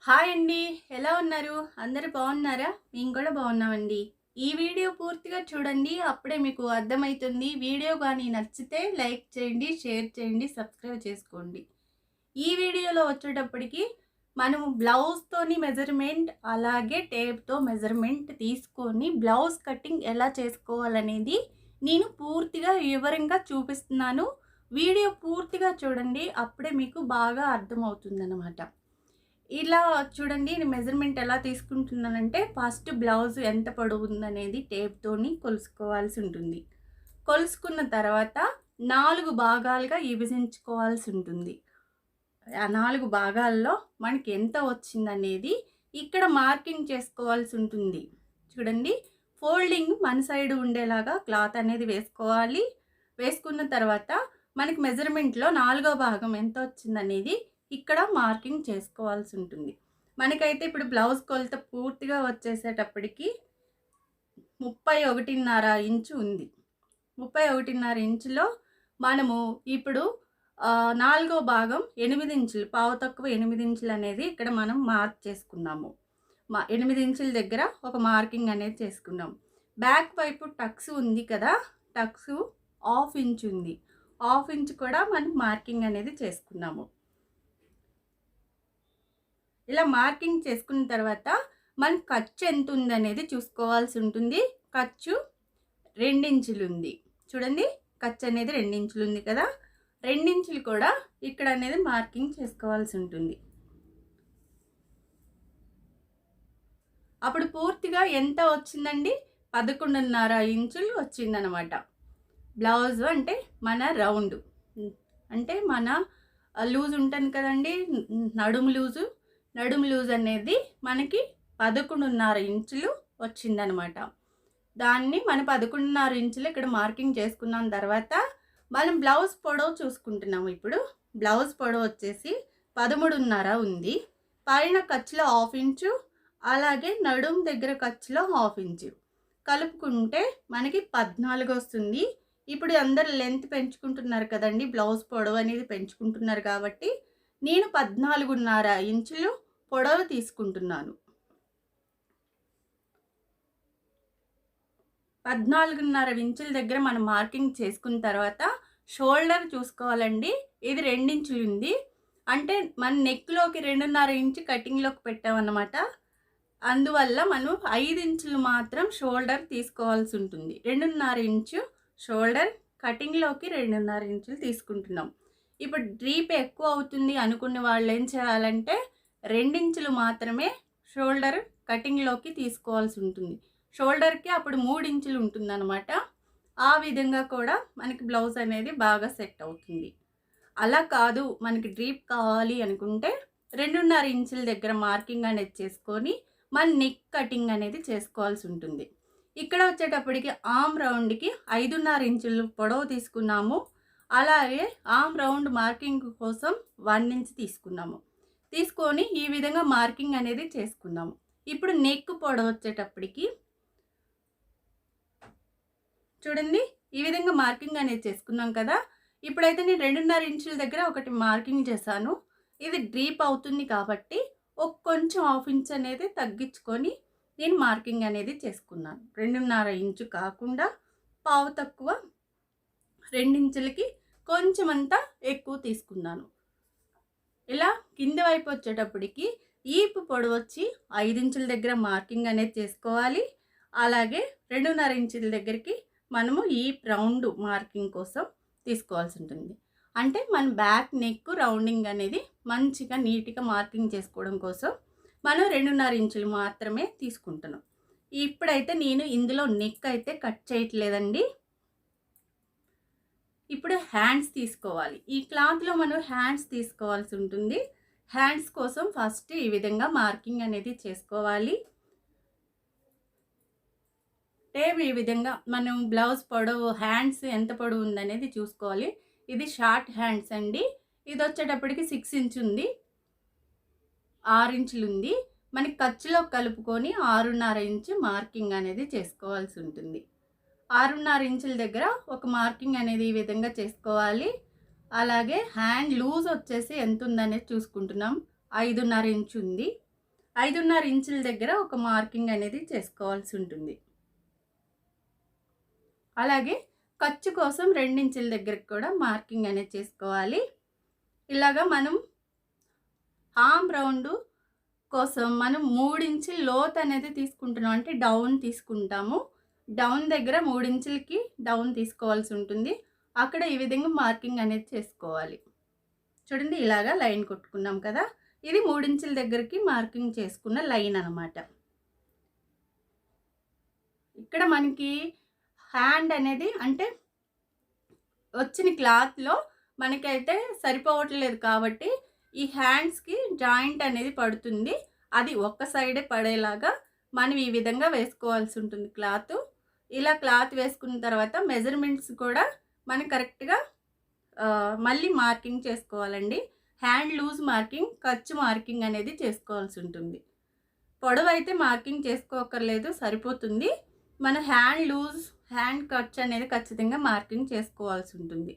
Hi అండి. ఎలా ఉన్నారు? అందరూ బాగున్నారా? మేము కూడా బాగున్నామండి. ఈ వీడియో పూర్తిగా చూడండి. అప్పుడే మీకు అర్థమవుతుంది. వీడియో కానీ నచ్చితే లైక్ చేయండి, షేర్ చేయండి, సబ్స్క్రైబ్ చేసుకోండి. ఈ వీడియోలో వచ్చేటప్పటికి మనము బ్లౌజ్తోని మెజర్మెంట్ అలాగే టేప్తో మెజర్మెంట్ తీసుకొని బ్లౌజ్ కటింగ్ ఎలా చేసుకోవాలనేది నేను పూర్తిగా వివరంగా చూపిస్తున్నాను. వీడియో పూర్తిగా చూడండి. అప్పుడే మీకు బాగా అర్థమవుతుందన్నమాట. ఇలా చూడండి, నేను మెజర్మెంట్ ఎలా తీసుకుంటున్నానంటే ఫస్ట్ బ్లౌజ్ ఎంత పొడవు ఉందనేది టేప్తోని కొలుసుకోవాల్సి ఉంటుంది. కొలుసుకున్న తర్వాత 4 భాగాలుగా విభజించుకోవాల్సి ఉంటుంది. ఆ 4 భాగాల్లో మనకి ఎంత వచ్చిందనేది ఇక్కడ మార్కింగ్ చేసుకోవాల్సి ఉంటుంది. చూడండి, ఫోల్డింగ్ మన సైడ్ ఉండేలాగా క్లాత్ అనేది వేసుకోవాలి. వేసుకున్న తర్వాత మనకి మెజర్మెంట్లో 4వ భాగం ఎంత వచ్చిందనేది ఇక్కడ మార్కింగ్ చేసుకోవాల్సి ఉంటుంది. మనకైతే ఇప్పుడు బ్లౌజ్ కొలత పూర్తిగా వచ్చేసేటప్పటికి 31.5 ఇంచు ఉంది. 31.5 ఇంచులో మనము ఇప్పుడు 4వ భాగం 8 ఇంచులు, పావు తక్కువ 8 ఇంచులు అనేది ఇక్కడ మనం మార్క్ చేసుకున్నాము. 8 ఇంచుల దగ్గర ఒక మార్కింగ్ అనేది చేసుకున్నాం. బ్యాక్ వైపు టక్స్ ఉంది కదా, టక్స్ 1/2 ఇంచు ఉంది. 1/2 ఇంచు కూడా మనం మార్కింగ్ అనేది చేసుకున్నాము. ఇలా మార్కింగ్ చేసుకున్న తర్వాత మనం ఖర్చు ఎంత ఉందనేది చూసుకోవాల్సి ఉంటుంది. ఖర్చు 2 ఇంచులు ఉంది. చూడండి, ఖర్చు అనేది 2 ఇంచులు ఉంది కదా, 2 ఇంచులు కూడా ఇక్కడ అనేది మార్కింగ్ చేసుకోవాల్సి ఉంటుంది. అప్పుడు పూర్తిగా ఎంత వచ్చిందండి? 11.5 ఇంచులు వచ్చిందనమాట. బ్లౌజ్ అంటే మన రౌండ్, అంటే మన లూజ్ ఉంటుంది కదండి, నడుము లూజ్ అనేది మనకి 11.5 ఇంచులు వచ్చిందనమాట. దాన్ని మనం 11.5 ఇంచులు ఇక్కడ మార్కింగ్ చేసుకున్న తర్వాత మనం బ్లౌజ్ పొడవు చూసుకుంటున్నాము. ఇప్పుడు బ్లౌజ్ పొడవు వచ్చేసి 13.5 ఉంది. పైన ఖర్చులో 1/2 ఇంచు, అలాగే నడుము దగ్గర ఖర్చులో 1/2 ఇంచు కలుపుకుంటే మనకి 14 వస్తుంది. ఇప్పుడు అందరు లెంత్ పెంచుకుంటున్నారు కదండి, బ్లౌజ్ పొడవు అనేది పెంచుకుంటున్నారు కాబట్టి నేను 14.5 ఇంచులు పొడవు తీసుకుంటున్నాను. 14.5 ఇంచుల దగ్గర మనం మార్కింగ్ చేసుకున్న తర్వాత షోల్డర్ చూసుకోవాలండి. ఇది 2 ఇంచులు ఉంది. అంటే మన నెక్లోకి 2.5 ఇంచు కటింగ్లోకి పెట్టామన్నమాట. అందువల్ల మనం 5 ఇంచులు మాత్రం షోల్డర్ తీసుకోవాల్సి ఉంటుంది. 2.5 ఇంచు షోల్డర్, కటింగ్లోకి 2.5 ఇంచులు తీసుకుంటున్నాం. ఇప్పుడు డ్రీప్ ఎక్కువ అవుతుంది అనుకునే వాళ్ళు ఏం చేయాలంటే 2 ఇంచులు మాత్రమే షోల్డర్ కటింగ్లోకి తీసుకోవాల్సి ఉంటుంది. షోల్డర్కి అప్పుడు 3 ఇంచులు ఉంటుందన్నమాట. ఆ విధంగా కూడా మనకి బ్లౌజ్ అనేది బాగా సెట్ అవుతుంది. అలా కాదు, మనకి డ్రీప్ కావాలి అనుకుంటే 2.5 ఇంచుల దగ్గర మార్కింగ్ అనేది చేసుకొని మన నెక్ కటింగ్ అనేది చేసుకోవాల్సి ఉంటుంది. ఇక్కడ వచ్చేటప్పటికి ఆర్మ్ రౌండ్కి 5.5 ఇంచులు పొడవు తీసుకున్నాము. అలాగే ఆర్మ్ రౌండ్ మార్కింగ్ కోసం 1 ఇంచ్ తీసుకున్నాము. తీసుకొని ఈ విధంగా మార్కింగ్ అనేది చేసుకున్నాము. ఇప్పుడు నెక్ పొడవు వచ్చేటప్పటికి చూడండి, ఈ విధంగా మార్కింగ్ అనేది చేసుకున్నాం కదా. ఇప్పుడైతే నేను 2.5 ఇంచుల దగ్గర ఒకటి మార్కింగ్ చేశాను. ఇది డ్రీప్ అవుతుంది కాబట్టి కొంచెం 1/2 ఇంచ్ అనేది తగ్గించుకొని నేను మార్కింగ్ అనేది చేసుకున్నాను. 2.5 ఇంచు కాకుండా పావు తక్కువ 2 ఇంచులకి కొంచెం అంతా ఎక్కువ తీసుకున్నాను. ఇలా కింద వైపు వచ్చేటప్పటికి ఈపు పొడవు వచ్చి 5 ఇంచుల దగ్గర మార్కింగ్ అనేది చేసుకోవాలి. అలాగే 2.5 ఇంచుల దగ్గరికి మనము ఈ రౌండ్ మార్కింగ్ కోసం తీసుకోవాల్సి ఉంటుంది. అంటే మన బ్యాక్ నెక్ రౌండింగ్ అనేది మంచిగా నీట్గా మార్కింగ్ చేసుకోవడం కోసం మనం 2.5 ఇంచులు మాత్రమే తీసుకుంటున్నాం. ఇప్పుడైతే నేను ఇందులో నెక్ అయితే కట్ చేయట్లేదండి. ఇప్పుడు హ్యాండ్స్ తీసుకోవాలి. ఈ క్లాత్లో మనం హ్యాండ్స్ తీసుకోవాల్సి ఉంటుంది. హ్యాండ్స్ కోసం ఫస్ట్ ఈ విధంగా మార్కింగ్ అనేది చేసుకోవాలి. టేప్ ఈ విధంగా మనం బ్లౌజ్ పొడవు, హ్యాండ్స్ ఎంత పొడవు ఉందనేది చూసుకోవాలి. ఇది షార్ట్ హ్యాండ్స్ అండి. ఇది వచ్చేటప్పటికి 6 ఇంచ్ ఉంది, 6 ఇంచులు ఉంది. మనకి ఖర్చులో కలుపుకొని 6.5 ఇంచు మార్కింగ్ అనేది చేసుకోవాల్సి ఉంటుంది. 6.5 ఇంచుల దగ్గర ఒక మార్కింగ్ అనేది ఈ విధంగా చేసుకోవాలి. అలాగే హ్యాండ్ లూజ్ వచ్చేసి ఎంత ఉందనేది చూసుకుంటున్నాం. 5.5 ఇంచు ఉంది. 5.5 ఇంచుల దగ్గర ఒక మార్కింగ్ అనేది చేసుకోవాల్సి ఉంటుంది. అలాగే ఖర్చు కోసం 2 ఇంచుల దగ్గరకు కూడా మార్కింగ్ అనేది చేసుకోవాలి. ఇలాగా మనం ఆర్మ్ రౌండ్ కోసం మనం 3 ఇంచుల లోతు అనేది తీసుకుంటున్నాం, అంటే డౌన్ తీసుకుంటాము. డౌన్ దగ్గర 3 ఇంచులకి డౌన్ తీసుకోవాల్సి ఉంటుంది. అక్కడ ఈ విధంగా మార్కింగ్ అనేది చేసుకోవాలి. చూడండి, ఇలాగా లైన్ కొట్టుకున్నాం కదా, ఇది 3 ఇంచుల దగ్గరికి మార్కింగ్ చేసుకున్న లైన్ అన్నమాట. ఇక్కడ మనకి హ్యాండ్ అనేది అంటే వచ్చిన క్లాత్లో మనకైతే సరిపోవట్లేదు కాబట్టి ఈ హ్యాండ్స్కి జాయింట్ అనేది పడుతుంది. అది ఒక్క సైడే పడేలాగా మనం ఈ విధంగా వేసుకోవాల్సి ఉంటుంది క్లాత్. ఇలా క్లాత్ వేసుకున్న తర్వాత మెజర్మెంట్స్ కూడా మనం కరెక్ట్గా మళ్ళీ మార్కింగ్ చేసుకోవాలండి. హ్యాండ్ లూజ్ మార్కింగ్, ఖర్చు మార్కింగ్ అనేది చేసుకోవాల్సి ఉంటుంది. పొడవు అయితే మార్కింగ్ చేసుకోకర్లేదు, సరిపోతుంది. మన హ్యాండ్ లూజ్, హ్యాండ్ ఖర్చు అనేది ఖచ్చితంగా మార్కింగ్ చేసుకోవాల్సి ఉంటుంది.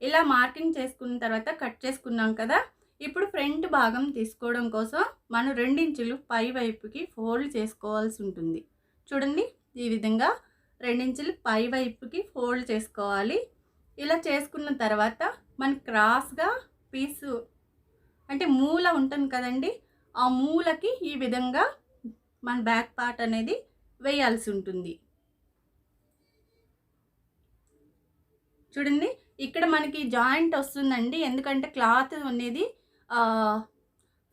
ఇలా మార్కింగ్ చేసుకున్న తర్వాత కట్ చేసుకున్నాం కదా, ఇప్పుడు ఫ్రంట్ భాగం తీసుకోవడం కోసం మనం 2 ఇంచులు పై వైపుకి ఫోల్డ్ చేసుకోవాల్సి ఉంటుంది. చూడండి, ఈ విధంగా 2 ఇంచులు పై వైపుకి ఫోల్డ్ చేసుకోవాలి. ఇలా చేసుకున్న తర్వాత మన క్రాస్గా పీసు అంటే మూల ఉంటుంది కదండి, ఆ మూలకి ఈ విధంగా మన బ్యాక్ పార్ట్ అనేది వేయాల్సి ఉంటుంది. చూడండి, ఇక్కడ మనకి జాయింట్ వస్తుందండి, ఎందుకంటే క్లాత్ అనేది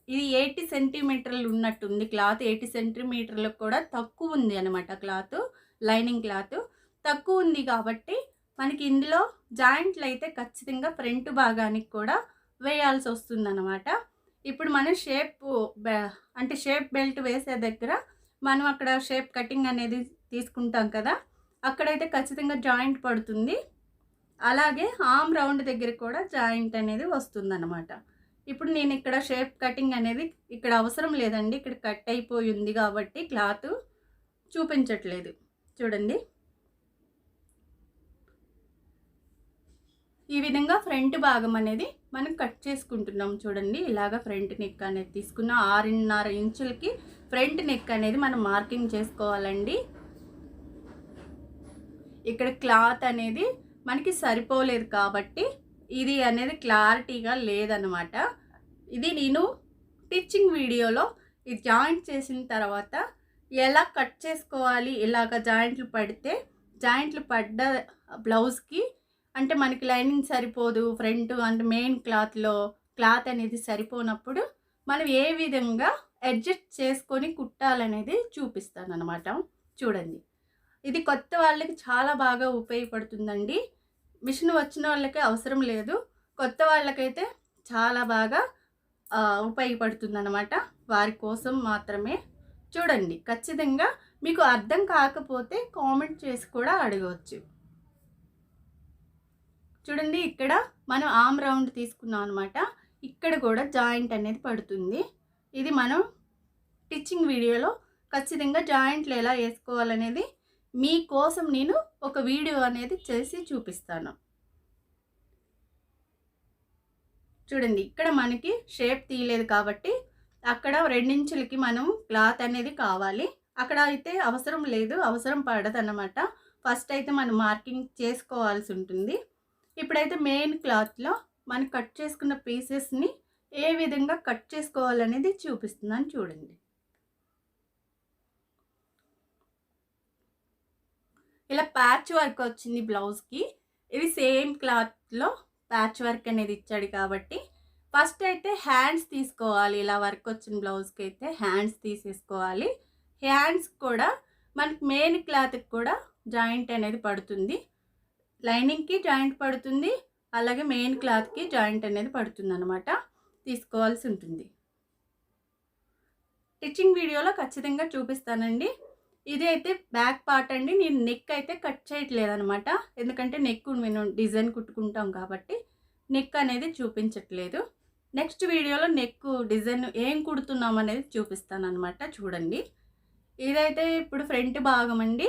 ఇది 80 సెంటీమీటర్లు ఉన్నట్టుంది. క్లాత్ 80 సెంటీమీటర్లకు కూడా తక్కువ ఉంది అనమాట. క్లాత్, లైనింగ్ క్లాత్ తక్కువ ఉంది కాబట్టి మనకి ఇందులో జాయింట్లు అయితే ఖచ్చితంగా ఫ్రంట్ భాగానికి కూడా వేయాల్సి వస్తుంది అనమాట. ఇప్పుడు మనం అంటే షేప్ బెల్ట్ వేసే దగ్గర మనం అక్కడ షేప్ కటింగ్ అనేది తీసుకుంటాం కదా, అక్కడైతే ఖచ్చితంగా జాయింట్ పడుతుంది. అలాగే ఆర్మ్ రౌండ్ దగ్గర కూడా జాయింట్ అనేది వస్తుందన్నమాట. ఇప్పుడు నేను ఇక్కడ షేప్ కటింగ్ అనేది ఇక్కడ అవసరం లేదండి, ఇక్కడ కట్ అయిపోయింది కాబట్టి క్లాత్ చూపించట్లేదు. చూడండి, ఈ విధంగా ఫ్రంట్ భాగం అనేది మనం కట్ చేసుకుంటున్నాం. చూడండి, ఇలాగ ఫ్రంట్ నెక్ అనేది తీసుకున్న 6.5 ఇంచులకి ఫ్రంట్ నెక్ అనేది మనం మార్కింగ్ చేసుకోవాలండి. ఇక్కడ క్లాత్ అనేది మనకి సరిపోలేదు కాబట్టి ఇది అనేది క్లారిటీగా లేదనమాట. ఇది నేను టీచింగ్ వీడియోలో ఇది జాయింట్ చేసిన తర్వాత ఎలా కట్ చేసుకోవాలి, ఇలాగ జాయింట్లు పడ్డ బ్లౌజ్కి అంటే మనకి లైనింగ్ సరిపోదు, ఫ్రంట్ అంటే మెయిన్ క్లాత్లో క్లాత్ అనేది సరిపోనప్పుడు మనం ఏ విధంగా అడ్జస్ట్ చేసుకొని కుట్టాలనేది చూపిస్తాను అనమాట. చూడండి, ఇది కొత్త వాళ్ళకి చాలా బాగా ఉపయోగపడుతుందండి. మిషన్ వచ్చిన వాళ్ళకి అవసరం లేదు, కొత్త వాళ్ళకైతే చాలా బాగా ఉపయోగపడుతుంది అనమాట. వారి కోసం మాత్రమే. చూడండి, ఖచ్చితంగా మీకు అర్థం కాకపోతే కామెంట్ చేసి కూడా అడగవచ్చు. చూడండి, ఇక్కడ మనం ఆర్మ్ రౌండ్ తీసుకున్నాం అనమాట. ఇక్కడ కూడా జాయింట్ అనేది పడుతుంది. ఇది మనం టీచింగ్ వీడియోలో ఖచ్చితంగా జాయింట్లు ఎలా వేసుకోవాలనేది మీకోసం నేను ఒక వీడియో అనేది చేసి చూపిస్తాను. చూడండి, ఇక్కడ మనకి షేప్ తీయలేదు కాబట్టి అక్కడ 2 ఇంచులకి మనం క్లాత్ అనేది కావాలి. అక్కడ అయితే అవసరం లేదు, అవసరం పడదు అన్నమాట. ఫస్ట్ అయితే మనం మార్కింగ్ చేసుకోవాల్సి ఉంటుంది. ఇప్పుడైతే మెయిన్ క్లాత్లో మనం కట్ చేసుకున్న పీసెస్ని ఏ విధంగా కట్ చేసుకోవాలనేది చూపిస్తున్నాను. చూడండి, ఇలా ప్యాచ్ వర్క్ వచ్చింది బ్లౌజ్కి. ఇది సేమ్ క్లాత్లో ప్యాచ్ వర్క్ అనేది ఇచ్చాడు కాబట్టి ఫస్ట్ అయితే హ్యాండ్స్ తీసుకోవాలి. ఇలా వర్క్ వచ్చిన బ్లౌజ్కి అయితే హ్యాండ్స్ తీసేసుకోవాలి. హ్యాండ్స్ కూడా మనకి మెయిన్ క్లాత్కి కూడా జాయింట్ అనేది పడుతుంది, లైనింగ్కి జాయింట్ పడుతుంది, అలాగే మెయిన్ క్లాత్కి జాయింట్ అనేది పడుతుంది అనమాట. తీసుకోవాల్సి ఉంటుంది. టిచ్చింగ్ వీడియోలో ఖచ్చితంగా చూపిస్తానండి. ఇది అయితే బ్యాక్ పార్ట్ అండి. నేను నెక్ అయితే కట్ చేయట్లేదు అనమాట, ఎందుకంటే నెక్ మేము డిజైన్ కుట్టుకుంటాం కాబట్టి నెక్ అనేది చూపించట్లేదు. నెక్స్ట్ వీడియోలో నెక్ డిజైన్ ఏం కుడుతున్నాం అనేది చూపిస్తాను అనమాట. చూడండి, ఇదైతే ఇప్పుడు ఫ్రంట్ భాగం అండి.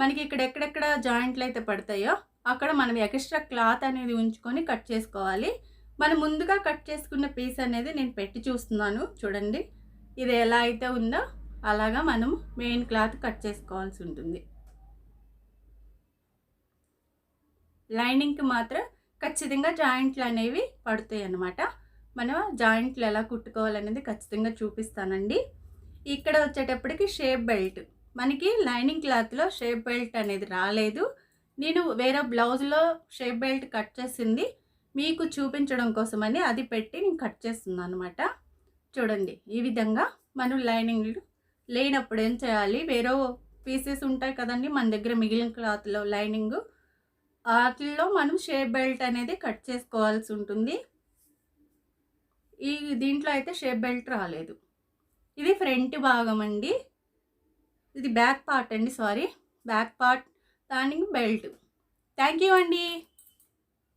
మనకి ఇక్కడ ఎక్కడెక్కడ జాయింట్లు అయితే పడతాయో అక్కడ మనం ఎక్స్ట్రా క్లాత్ అనేది ఉంచుకొని కట్ చేసుకోవాలి. మనం ముందుగా కట్ చేసుకున్న పీస్ అనేది నేను పెట్టి చూస్తున్నాను. చూడండి, ఇది ఎలా అయితే ఉందో అలాగా మనం మెయిన్ క్లాత్ కట్ చేసుకోవాల్సి ఉంటుంది. లైనింగ్కి మాత్రం ఖచ్చితంగా జాయింట్లు అనేవి పడతాయి అన్నమాట. మనం జాయింట్లు ఎలా కుట్టుకోవాలనేది ఖచ్చితంగా చూపిస్తానండి. ఇక్కడ వచ్చేటప్పటికి షేప్ బెల్ట్, మనకి లైనింగ్ క్లాత్లో షేప్ బెల్ట్ అనేది రాలేదు. నేను వేరే బ్లౌజ్లో షేప్ బెల్ట్ కట్ చేసింది మీకు చూపించడం కోసమని అది పెట్టి నేను కట్ చేస్తున్నాను అనమాట. చూడండి, ఈ విధంగా మనం లైనింగ్ లేనప్పుడు ఏం చేయాలి, వేరే పీసెస్ ఉంటాయి కదండి మన దగ్గర మిగిలిన క్లాత్లో లైనింగ్, వాటిల్లో మనం షేప్ బెల్ట్ అనేది కట్ చేసుకోవాల్సి ఉంటుంది. ఈ దీంట్లో అయితే షేప్ బెల్ట్ రాలేదు. ఇది ఫ్రంట్ భాగం అండి, ఇది బ్యాక్ పార్ట్ అండి, సారీ బ్యాక్ పార్ట్, దానికి బెల్ట్. థ్యాంక్ యూ అండి.